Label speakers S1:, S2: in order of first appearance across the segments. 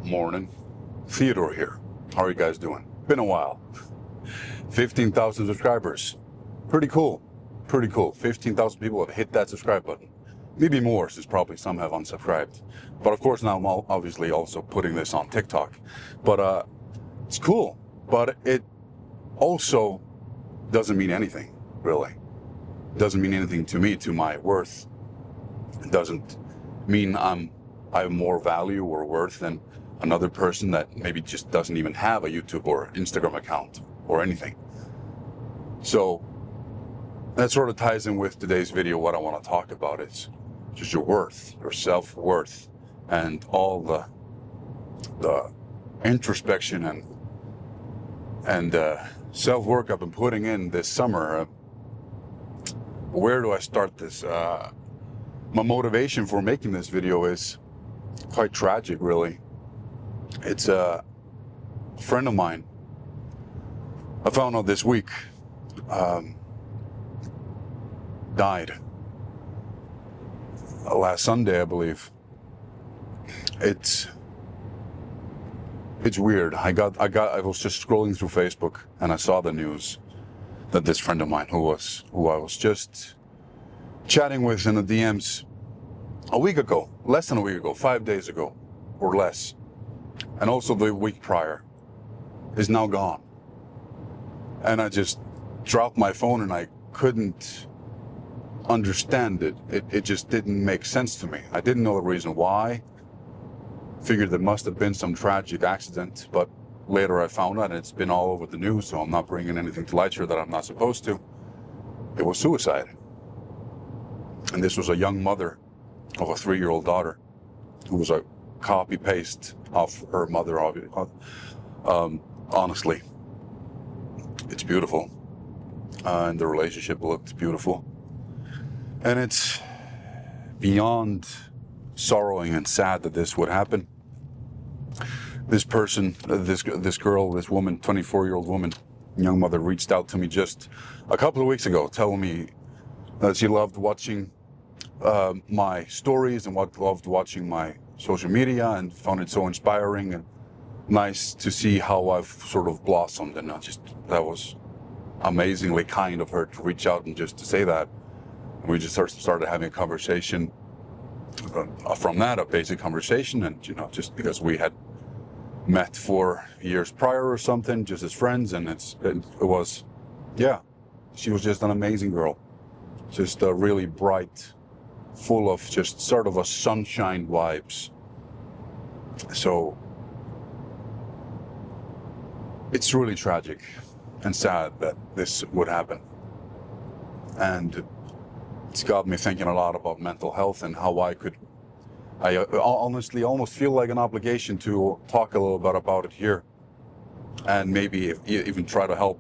S1: Morning. Theodore here. How are you guys doing? Been a while. 15,000 subscribers. Pretty cool. Pretty cool. 15,000 people have hit that subscribe button. Maybe more, since probably some have unsubscribed. But of course now I'm obviously also putting this on TikTok. But it's cool. But it also doesn't mean anything, really. It doesn't mean anything to me, to my worth. It doesn't mean I have more value or worth than another person that maybe just doesn't even have a YouTube or Instagram account or anything. So that sort of ties in with today's video. What I want to talk about is just your worth, your self-worth, and all the introspection and self-work I've been putting in this summer. Where do I start this? My motivation for making this video is quite tragic, really. It's a friend of mine I found out this week died last Sunday, I believe. It's weird. I was just scrolling through Facebook and I saw the news that this friend of mine who I was just chatting with in the DMs a week ago, less than a week ago, 5 days ago or less, and also the week prior, is now gone. And I just dropped my phone and I couldn't understand it. It just didn't make sense to me. I didn't know the reason why. Figured there must have been some tragic accident, but later I found out, and it's been all over the news, so I'm not bringing anything to light here that I'm not supposed to. It was suicide. And this was a young mother of a 3-year-old daughter who was a copy-paste of her mother, honestly. It's beautiful. And the relationship looked beautiful. And it's beyond sorrowing and sad that this would happen. This person, this girl, this woman, 24-year-old woman, young mother, reached out to me just a couple of weeks ago, telling me that she loved watching my stories and loved watching my social media and found it so inspiring and nice to see how I've sort of blossomed. And that was amazingly kind of her to reach out and just to say that. We just started having a conversation from that, a basic conversation, and just because we had met 4 years prior or something, just as friends, and she was just an amazing girl, just really bright, full of just sort of a sunshine vibes. So it's really tragic and sad that this would happen, and it's got me thinking a lot about mental health and how I honestly almost feel like an obligation to talk a little bit about it here, and maybe even try to help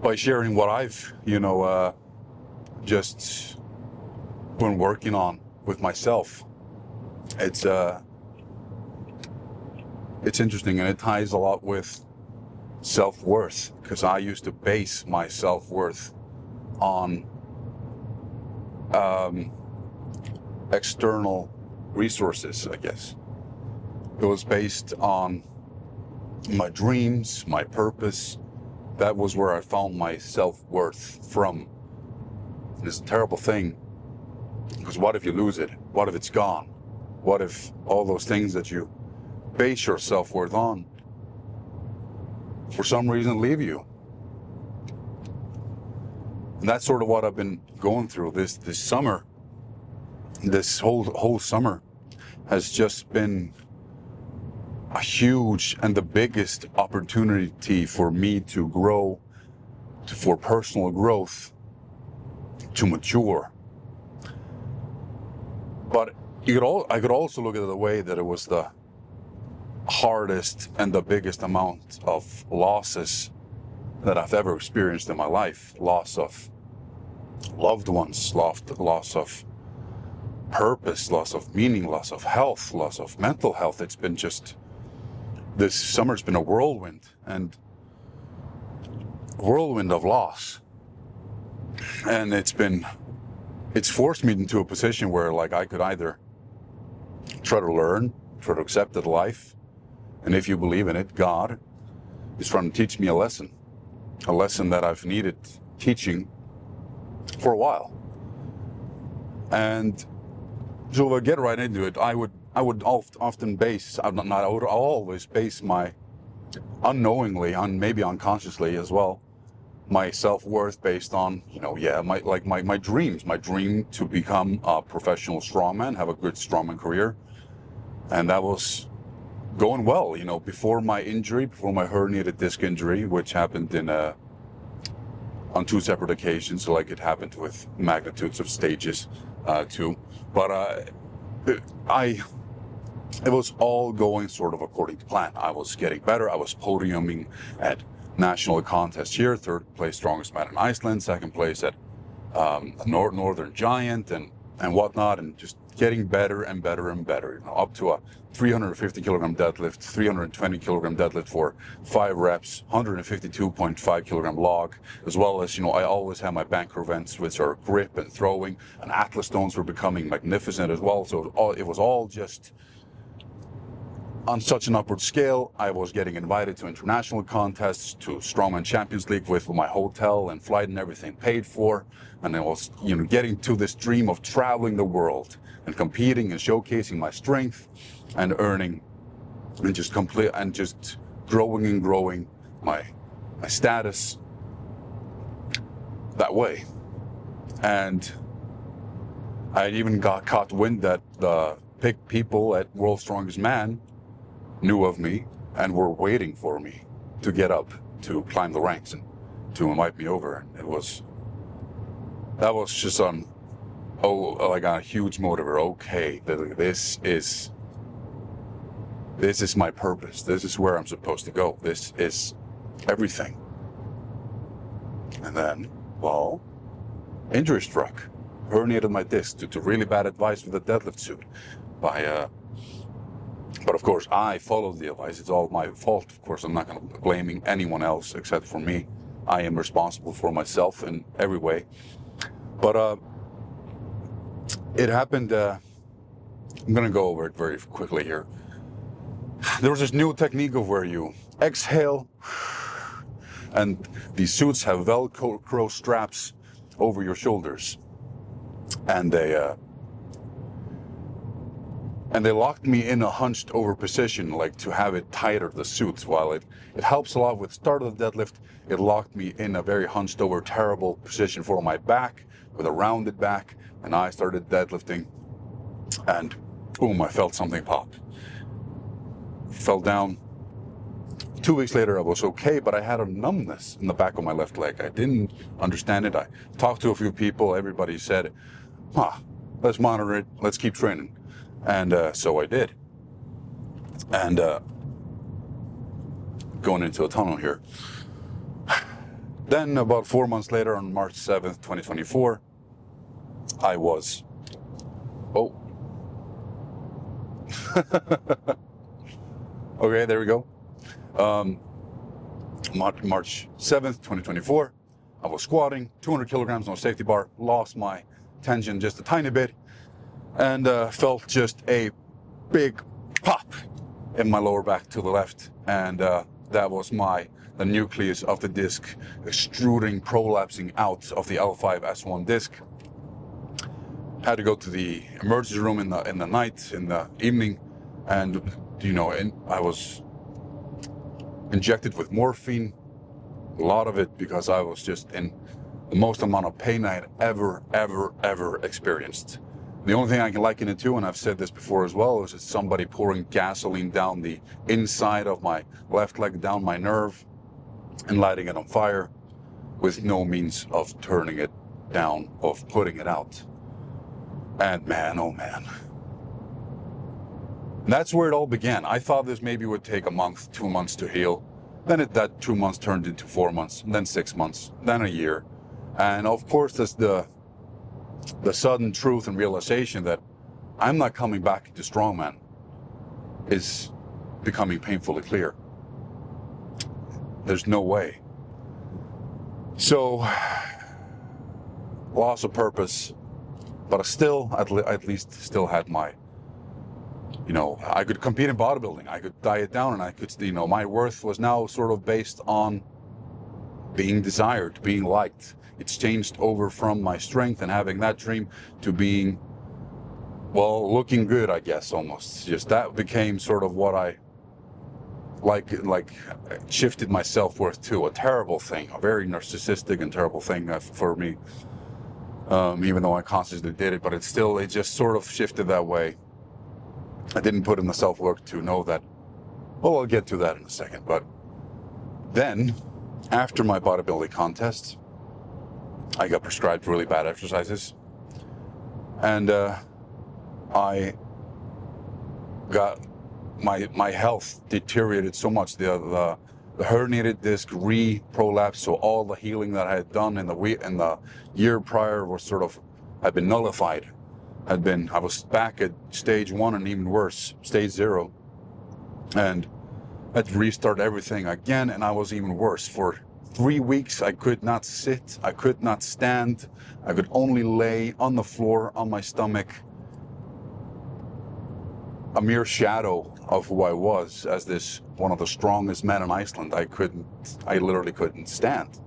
S1: by sharing what I've just been working on with myself. It's interesting, and it ties a lot with self-worth, because I used to base my self-worth on external resources, I guess. It was based on my dreams, my purpose. That was where I found my self-worth from. And it's a terrible thing, because what if you lose it? What if it's gone? What if all those things that you base your self-worth on for some reason leave you? And that's sort of what I've been going through this summer. This whole summer has just been a huge and the biggest opportunity for me to grow, for personal growth, to mature. But I could also look at it the way that it was the hardest and the biggest amount of losses that I've ever experienced in my life. Loss of loved ones, loss of purpose, loss of meaning, loss of health, loss of mental health. It's been just, this summer's been a whirlwind of loss. And it's forced me into a position where I could either try to learn try to accept that life, and if you believe in it, God is trying to teach me a lesson that I've needed teaching for a while. And so if I get right into it, I would often base, I would always base my, unknowingly, maybe unconsciously as well, my self-worth based on, my dreams. My dream to become a professional strongman, have a good strongman career. And that was going well, before my injury, before my herniated disc injury, which happened on 2 separate occasions, like it happened with magnitudes of stages too. But it was all going sort of according to plan. I was getting better. I was podiuming at national contests here, 3rd place strongest man in Iceland, 2nd place at Northern Giant and whatnot, and just getting better and better and better, up to a 350 kilogram deadlift, 320 kilogram deadlift for 5 reps, 152.5 kilogram log, as well as, I always have my banker events, which are grip and throwing, and Atlas stones were becoming magnificent as well. So it was all just on such an upward scale. I was getting invited to international contests, to Strongman Champions League with my hotel and flight and everything paid for. And I was, getting to this dream of traveling the world and competing and showcasing my strength and earning and just growing and growing my status that way. And I even got caught wind that the people at World's Strongest Man knew of me and were waiting for me to get up, to climb the ranks and to invite me over. And that was just like a huge motivator. Okay, this is my purpose. This is where I'm supposed to go. This is everything. And then, injury struck. Herniated my disc due to really bad advice with the deadlift suit but of course, I followed the advice. It's all my fault. Of course, I'm not going to be blaming anyone else except for me. I am responsible for myself in every way. But it happened. I'm going to go over it very quickly here. There was this new technique of where you exhale, and these suits have Velcro straps over your shoulders, and they locked me in a hunched over position, like to have it tighter, the suits. While it helps a lot with start of the deadlift, it locked me in a very hunched over, terrible position for my back, with a rounded back, and I started deadlifting, and boom, I felt something pop. Fell down. 2 weeks later, I was okay, but I had a numbness in the back of my left leg. I didn't understand it. I talked to a few people. Everybody said, let's monitor it. Let's keep training. And so I did. And going into a tunnel here. Then about 4 months later, on March 7th, 2024, I was... Okay, there we go. March 7th, 2024, I was squatting, 200 kilograms on a safety bar, lost my tension just a tiny bit, and felt just a big pop in my lower back to the left. And that was the nucleus of the disc extruding, prolapsing out of the L5-S1 disc. Had to go to the emergency room in the evening, and I was injected with morphine, a lot of it, because I was just in the most amount of pain I had ever experienced. The only thing I can liken it to, and I've said this before as well, is just somebody pouring gasoline down the inside of my left leg, down my nerve, and lighting it on fire with no means of turning it down, of putting it out. And man, oh man. That's where it all began. I thought this maybe would take a month, 2 months to heal. Then that 2 months turned into 4 months, then 6 months, then a year. And of course, there's the sudden truth and realization that I'm not coming back into Strongman is becoming painfully clear. There's no way. So, loss of purpose, but I still, at least, still had my I could compete in bodybuilding. I could diet down, and I could, my worth was now sort of based on being desired, being liked. It's changed over from my strength and having that dream to being, well, looking good, I guess, almost. Just that became sort of what I like shifted my self-worth to. A terrible thing, a very narcissistic and terrible thing for me. Even though I consciously did it, but it just sort of shifted that way. I didn't put in the self-work to know that. Well, I'll get to that in a second. But then, after my bodybuilding contest, I got prescribed really bad exercises. And I got my health deteriorated so much. The herniated disc re-prolapsed, so all the healing that I had done in the year prior was had been nullified. I was back at stage 1 and even worse, stage 0. And I had to restart everything again, and I was even worse. For 3 weeks, I could not sit, I could not stand, I could only lay on the floor on my stomach, a mere shadow of who I was as this one of the strongest men in Iceland. I literally couldn't stand.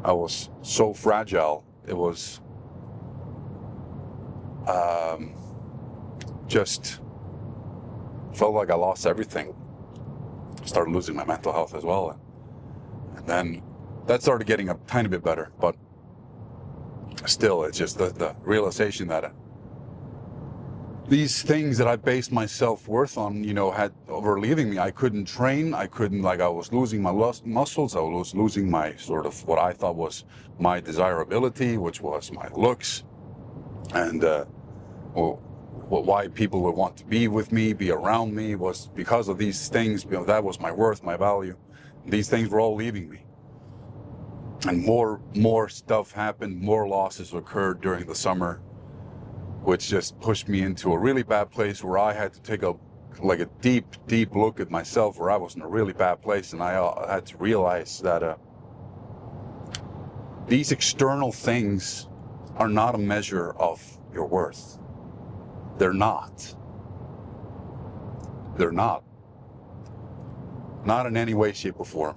S1: I was so fragile. It was just felt like I lost everything. Started losing my mental health as well. And then that started getting a tiny bit better, but still, it's just the realization that these things that I based my self-worth on, were leaving me. I couldn't train. I was losing my muscles. I was losing my what I thought was my desirability, which was my looks. And why people would want to be with me, be around me, was because of these things. That was my worth, my value. These things were all leaving me. And more stuff happened. More losses occurred during the summer, which just pushed me into a really bad place where I had to take a deep look at myself, where I was in a really bad place. And I had to realize that these external things are not a measure of your worth. They're not. They're not. Not in any way, shape, or form.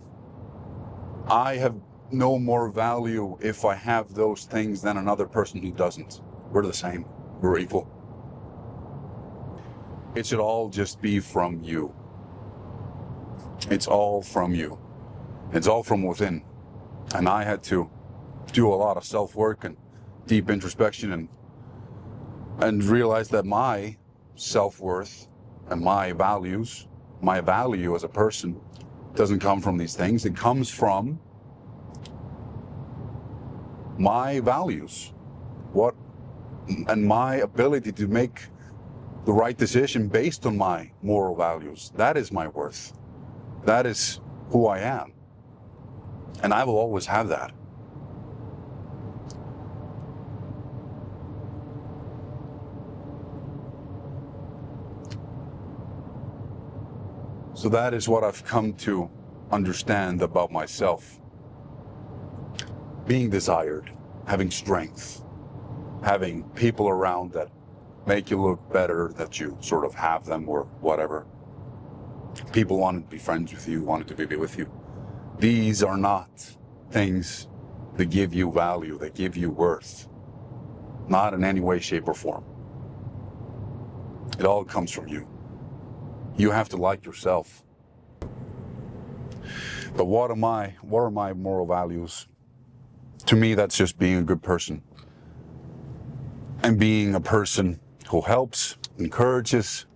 S1: I have no more value if I have those things than another person who doesn't. We're the same. We're equal. It should all just be from you. It's all from you. It's all from within. And I had to do a lot of self-work and deep introspection and realize that my self-worth and my value as a person doesn't come from these things. It comes from my values. And my ability to make the right decision based on my moral values. That is my worth. That is who I am. And I will always have that. So that is what I've come to understand about myself. Being desired, having strength, having people around that make you look better, that you sort of have them or whatever. People wanted to be friends with you, wanted to be with you. These are not things that give you value, that give you worth. Not in any way, shape, or form. It all comes from you. You have to like yourself. But what are my moral values? To me, that's just being a good person. And being a person who helps, encourages,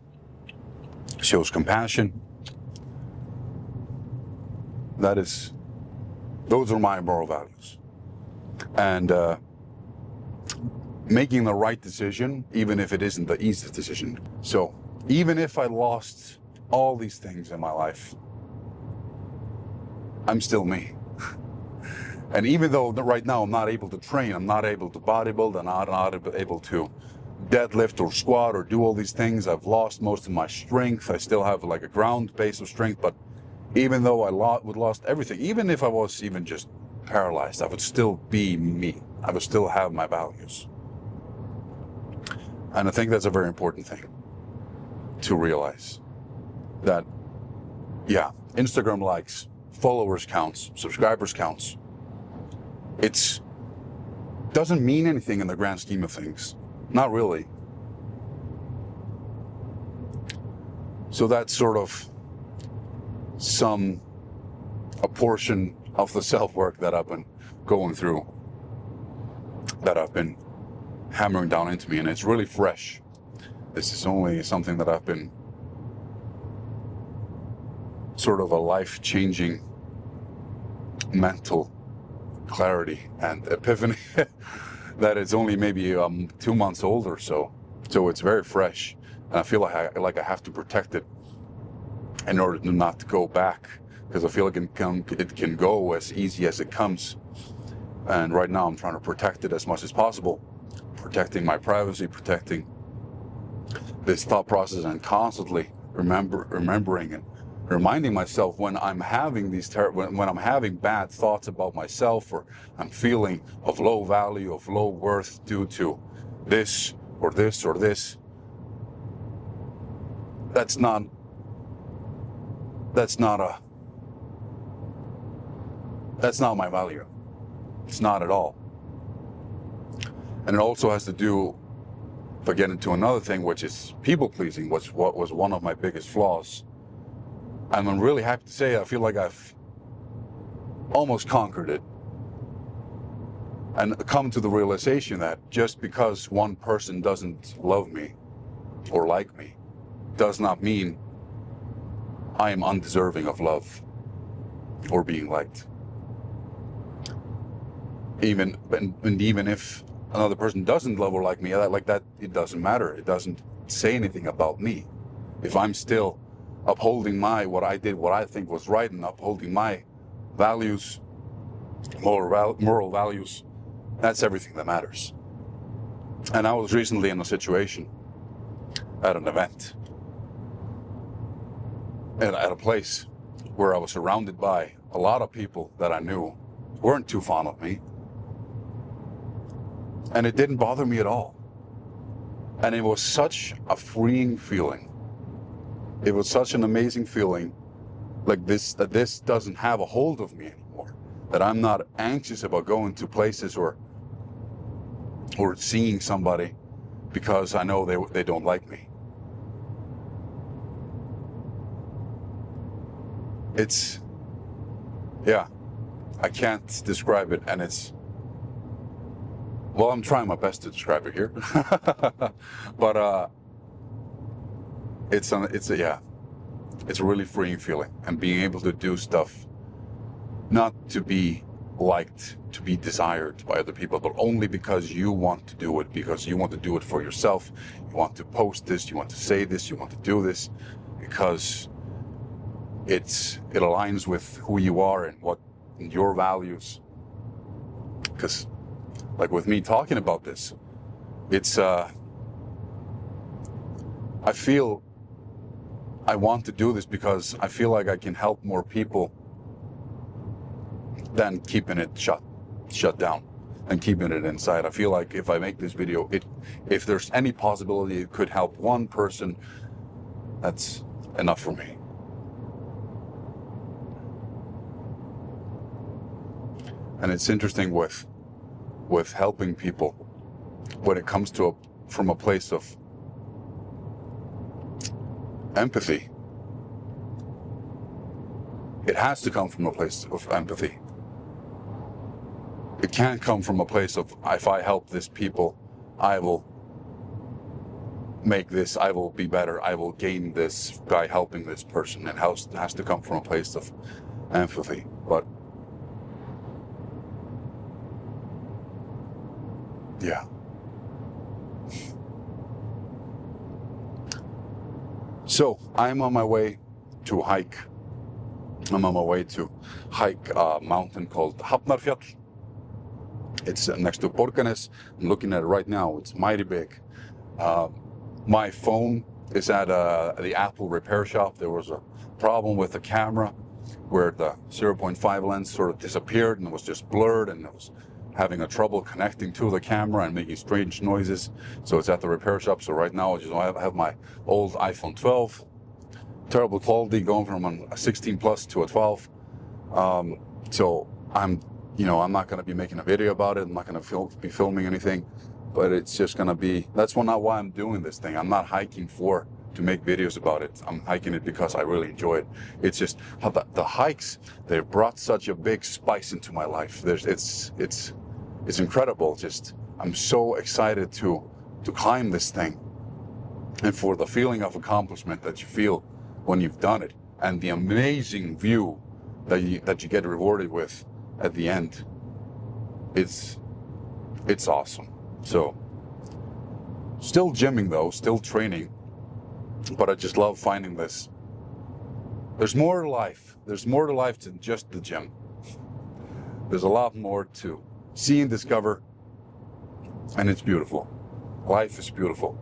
S1: shows compassion. Those are my moral values. And making the right decision, even if it isn't the easiest decision. So even if I lost all these things in my life, I'm still me. And even though right now I'm not able to train, I'm not able to bodybuild, I'm not able to deadlift or squat or do all these things, I've lost most of my strength. I still have like a ground base of strength, but even though I lost everything, even if I was even just paralyzed, I would still be me. I would still have my values. And I think that's a very important thing. to realize that, yeah, Instagram likes, followers counts, subscribers counts. It's doesn't mean anything in the grand scheme of things. Not really. So that's sort of a portion of the self-work that I've been going through, that I've been hammering down into me, and it's really fresh. This is only something that I've been sort of a life-changing mental clarity and epiphany that is only maybe 2 months old or so. So it's very fresh, and I feel like I have to protect it in order to not to go back, because I feel like it can go as easy as it comes. And right now I'm trying to protect it as much as possible, protecting my privacy, protecting this thought process, and constantly remembering and reminding myself when I'm having when I'm having bad thoughts about myself, or I'm feeling of low value, of low worth due to this or this or this. That's not my value. It's not at all. And it also has to do, if I get into another thing, which is people pleasing, what was one of my biggest flaws. And I'm really happy to say I feel like I've almost conquered it, and come to the realization that just because one person doesn't love me or like me does not mean I am undeserving of love or being liked. Even if another person doesn't love or like me, like that, it doesn't matter. It doesn't say anything about me. If I'm still upholding what I think was right, and upholding my values, moral values, that's everything that matters. And I was recently in a situation at an event, at a place where I was surrounded by a lot of people that I knew weren't too fond of me. And it didn't bother me at all. And it was such a freeing feeling. It was such an amazing feeling, like that this doesn't have a hold of me anymore. That I'm not anxious about going to places or seeing somebody because I know they don't like me. I can't describe it, and well, I'm trying my best to describe it here. But it's a really freeing feeling, and being able to do stuff not to be liked, to be desired by other people, but only because you want to do it, because you want to do it for yourself. You want to post this, you want to say this, you want to do this because it aligns with who you are and your values. Because like with me talking about this, I feel I want to do this because I feel like I can help more people than keeping it shut down and keeping it inside. I feel like if I make this video, if there's any possibility it could help one person, that's enough for me. And it's interesting with helping people when it comes to from a place of empathy. It has to come from a place of empathy. It can't come from a place of, if I help this people, I will make this, I will be better, I will gain this by helping this person. It has to come from a place of empathy. But yeah. So I'm on my way to hike. I'm on my way to hike a mountain called Hafnarfjall. It's next to Borgarnes. I'm looking at it right now. It's mighty big. My phone is at the Apple repair shop. There was a problem with the camera where the 0.5 lens sort of disappeared and it was just blurred, and it was having a trouble connecting to the camera and making strange noises. So it's at the repair shop. So right now I have my old iPhone 12, terrible quality, going from a 16 plus to a 12. So I'm not going to be making a video about it. I'm not going to be filming anything, but it's just going to be, that's not why I'm doing this thing. I'm not hiking to make videos about it. I'm hiking it because I really enjoy it. It's just how the hikes, they've brought such a big spice into my life. It's incredible. Just, I'm so excited to climb this thing, and for the feeling of accomplishment that you feel when you've done it, and the amazing view that you get rewarded with at the end. It's awesome. So still gymming though, still training, but I just love finding this. There's more to life. There's more to life than just the gym. There's a lot more to see and discover, and it's beautiful. Life is beautiful.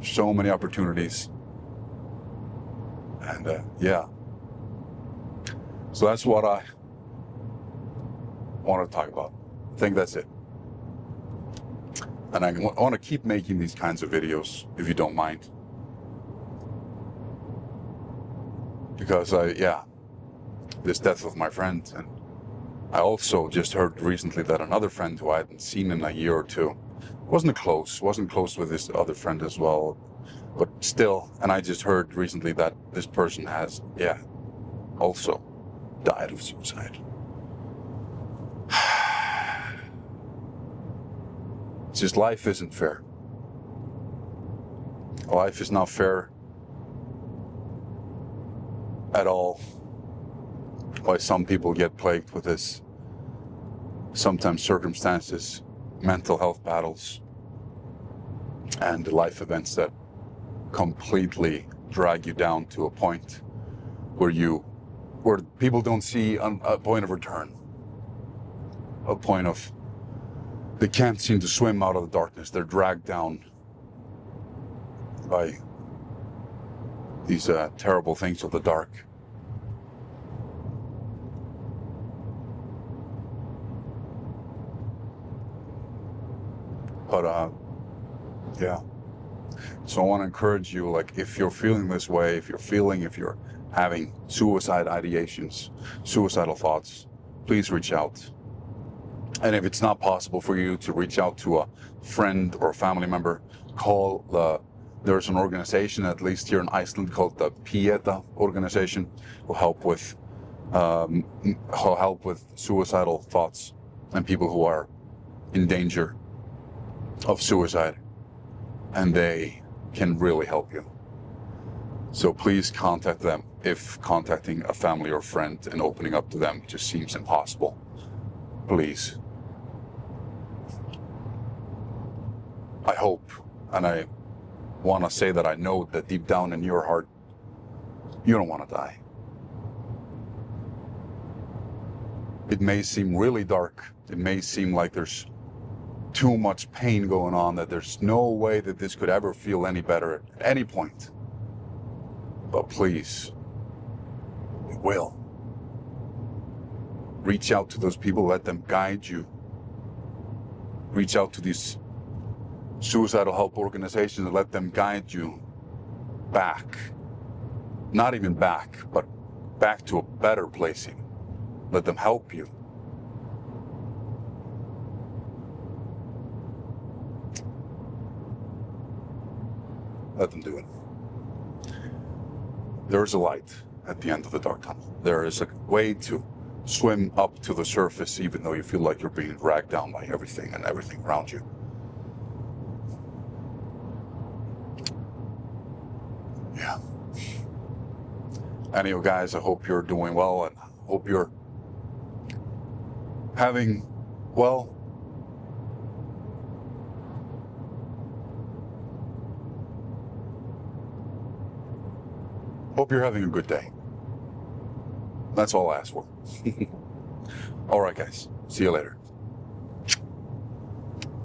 S1: So many opportunities. And yeah. So that's what I want to talk about. I think that's it. And I want to keep making these kinds of videos, if you don't mind. Because this death of my friend, and I also just heard recently that another friend who I hadn't seen in a year or two wasn't close with this other friend as well, but still, and I just heard recently that this person has, also died of suicide. It's just, life isn't fair. Life is not fair at all. Why some people get plagued with this, sometimes circumstances, mental health battles, and life events that completely drag you down to a point where people don't see a point of return, a point of, they can't seem to swim out of the darkness. They're dragged down by these terrible things of the dark. But so I want to encourage you, like, if you're feeling this way, if you're having suicide ideations, suicidal thoughts, please reach out. And if it's not possible for you to reach out to a friend or a family member, there's an organization, at least here in Iceland, called the PIETA organization, who help with suicidal thoughts and people who are in danger of suicide, and they can really help you. So please contact them if contacting a family or friend and opening up to them just seems impossible. Please. I hope, and I want to say that I know that deep down in your heart, you don't want to die. It may seem really dark. It may seem like there's too much pain going on, that there's no way that this could ever feel any better at any point. But please, it will. Reach out to those people, let them guide you. Reach out to these suicidal help organizations and let them guide you back. Not even back, but back to a better placing. Let them help you. Let them do it. There is a light at the end of the dark tunnel. There is a way to swim up to the surface, even though you feel like you're being dragged down by everything and everything around you. Yeah. Anyway, guys, I hope you're doing well, and hope you're having, well, hope you're having a good day. That's all I ask for. All right, guys. See you later.